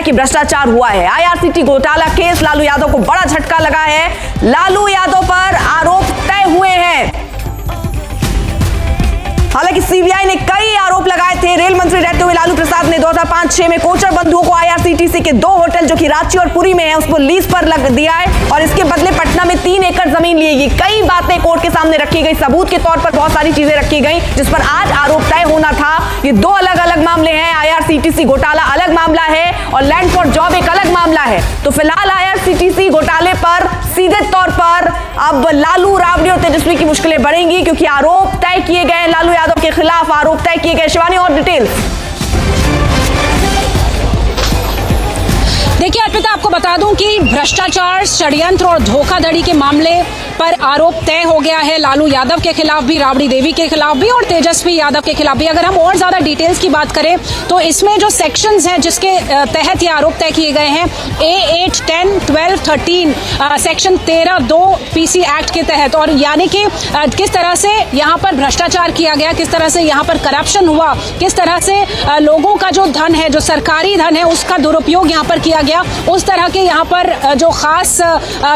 कि भ्रष्टाचार हुआ है। आईआरसीटी घोटाला केस लालू यादव को बड़ा झटका लगा है। लालू यादव पर आरोप तय हुए हैं। हालांकि सीबीआई ने कई आरोप लगाए थे। रेल मंत्री रहते हुए लालू प्रसाद ने 2005-06 में कोचर बंधुओं को आईआरसीटीसी के 2 होटल जो कि रांची और पुरी में है उसको लीज पर लग दिया है और इसके बदले पटना में 3 एकड़ जमीन ली गई। कई बातें कोर्ट के सामने रखी गई, सबूत के तौर पर बहुत सारी चीजें रखी गई जिस पर आज आरोप तय होना था। ये 2 अलग अलग मामले हैं। आईआरसीटीसी घोटाला अलग मामला है और लैंड फॉर जॉब एक अलग मामला है। तो फिलहाल आईआरसीटीसी घोटाले पर सीधे तौर पर अब लालू, राबड़ी और तेजस्वी की मुश्किलें बढ़ेंगी क्योंकि आरोप तय किए गए लालू यादव के खिलाफ, आरोप तय किए गए। शिवानी और डिटेल्स। देखिए अर्पिता, आपको बता दूं कि भ्रष्टाचार, षड्यंत्र और धोखाधड़ी के मामले पर आरोप तय हो गया है लालू यादव के खिलाफ भी, राबड़ी देवी के खिलाफ भी और तेजस्वी यादव के खिलाफ भी। अगर हम और ज्यादा डिटेल्स की बात करें तो इसमें जो सेक्शंस हैं जिसके तहत ये आरोप तय किए गए हैं, A8, 10, 12, 13 सेक्शन 13(2) पीसी एक्ट के तहत, और यानी कि किस तरह से यहाँ पर भ्रष्टाचार किया गया, किस तरह से यहाँ पर करप्शन हुआ, किस तरह से लोगों का जो धन है, जो सरकारी धन है, उसका दुरुपयोग यहाँ पर किया गया। उस तरह के यहाँ पर जो खास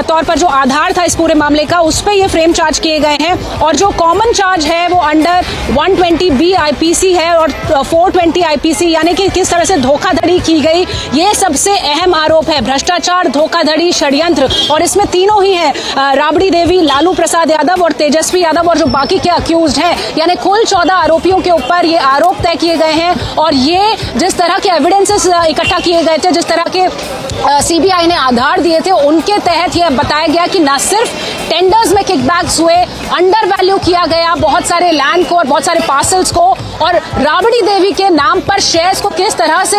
तौर पर जो आधार था इस पूरे मामले का, उस पे ये फ्रेम चार्ज किए गए हैं। और जो कॉमन चार्ज है वो अंडर 120B आईपीसी है और 420 आईपीसी, यानी कि किस तरह से धोखाधड़ी की गई, ये सबसे अहम आरोप है। भ्रष्टाचार, धोखाधड़ी, षड्यंत्र, और इसमें तीनों ही हैं, राबड़ी देवी, लालू प्रसाद यादव और तेजस्वी यादव और जो बाकी के अक्यूज्ड हैं, यानी कुल 14 आरोपियों के ऊपर ये आरोप तय किए गए हैं। और ये जिस तरह के एविडेंसेस इकट्ठा किए गए थे, जिस तरह के सीबीआई ने आधार दिए थे, उनके तहत यह बताया गया कि न सिर्फ टेंडर्स में किकबैक्स हुए, अंडर वैल्यू किया गया बहुत सारे लैंड को और बहुत सारे पार्सल्स को, और राबड़ी देवी के नाम पर शेयर्स को किस तरह से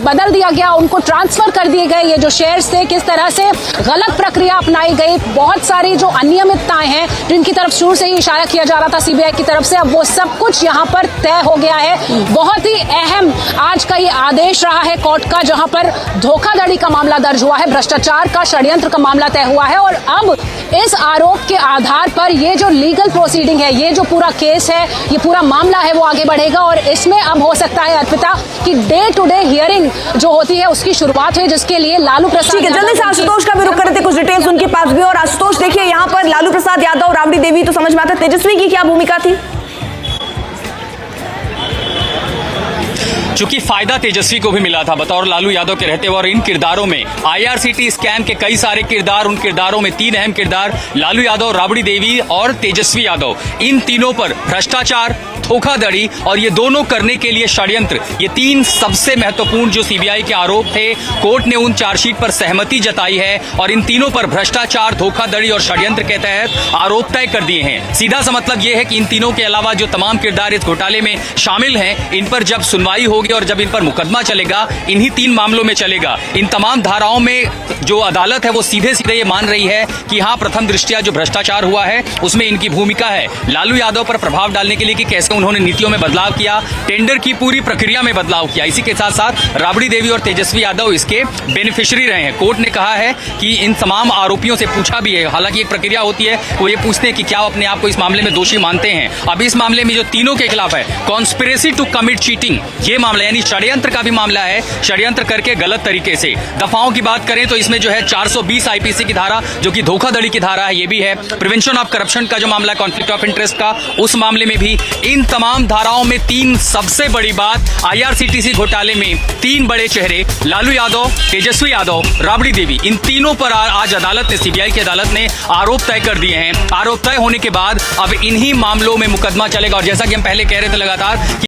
बदल दिया गया, उनको ट्रांसफर कर दिए गए ये जो शेयर्स थे, किस तरह से गलत प्रक्रिया अपनाई गई, बहुत सारी जो अनियमितताएं हैं जिनकी तरफ शुरू से ही इशारा किया जा रहा था सीबीआई की तरफ से, अब वो सब कुछ यहाँ पर तय हो गया है। बहुत ही अहम आज का ये आदेश रहा है कोर्ट का, जहां पर धोखाधड़ी का मामला दर्ज हुआ है, भ्रष्टाचार का, षड्यंत्र का मामला तय हुआ है। और अब इस आरोप के आधार पर ये जो लीगल प्रोसीडिंग है, ये जो पूरा केस है, ये पूरा मामला है, वो आगे बढ़ेगा। और इसमें अब हो सकता है अर्पिता कि डे टू डे हियरिंग जो होती है उसकी शुरुआत है, जिसके लिए लालू प्रसाद, ठीक है, जल्दी से आशुतोष का भी रुख करते, कुछ डिटेल्स उनके पास भी। और आशुतोष देखिए, यहाँ पर लालू प्रसाद यादव, राबड़ी देवी तो समझ में आता है, तेजस्वी की क्या भूमिका थी? चूंकि फायदा तेजस्वी को भी मिला था बतौर लालू यादव के रहते हुए, और इन किरदारों में आईआरसीटी स्कैम के कई सारे किरदार, उन किरदारों में 3 अहम किरदार लालू यादव, राबड़ी देवी और तेजस्वी यादव, इन तीनों पर भ्रष्टाचार, धोखाधड़ी और ये दोनों करने के लिए षड्यंत्र, ये 3 सबसे महत्वपूर्ण जो सीबीआई के आरोप थे, कोर्ट ने उन चार्जशीट पर सहमति जताई है और इन तीनों पर भ्रष्टाचार, धोखाधड़ी और षड्यंत्र के तहत आरोप तय कर दिए हैं। सीधा सा मतलब यह है कि इन तीनों के अलावा जो तमाम किरदार इस घोटाले में शामिल हैं, इन पर जब सुनवाई होगी और जब इन पर मुकदमा चलेगा, इन्हीं 3 मामलों में चलेगा। इन तमाम धाराओं में जो अदालत है वो सीधे सीधे ये मान रही है कि हाँ, प्रथम दृष्टया जो भ्रष्टाचार हुआ है उसमें इनकी भूमिका है। लालू यादव पर प्रभाव डालने के लिए कि कैसे उन्होंने नीतियों में बदलाव किया, टेंडर की पूरी प्रक्रिया में बदलाव किया। इसी के साथ साथ राबड़ी देवी और तेजस्वी यादव इसके बेनिफिशियरी रहे हैं। कोर्ट ने कहा है कि इन तमाम आरोपियों से पूछा भी है, हालांकि एक प्रक्रिया होती है, वो ये पूछते हैं कि क्या अपने आप को इस मामले में दोषी मानते हैं। अब इस मामले में जो तीनों के खिलाफ है कॉन्स्पिरेसी टू कमिट चीटिंग, ये मामला यानी षड्यंत्र का भी मामला है, षड्यंत्र करके गलत तरीके से। दफाओं की बात करें तो इसमें जो है 420 आईपीसी की धारा जो कि धोखाधड़ी की धारा है, ये भी है। प्रिवेंशन ऑफ करप्शन का जो मामला है, कॉन्फ्लिक्ट ऑफ इंटरेस्ट का, उस मामले में भी। इन तमाम धाराओं में 3 सबसे बड़ी बात, आईआरसीटीसी घोटाले में 3 बड़े चेहरे लालू यादव, तेजस्वी यादव, राबड़ी देवी, इन तीनों पर आज अदालत ने, सीबीआई की अदालत ने आरोप तय कर दिए हैं। आरोप तय होने के बाद अब इन्हीं मामलों में मुकदमा चलेगा। और जैसा कि हम पहले कह रहे थे लगातार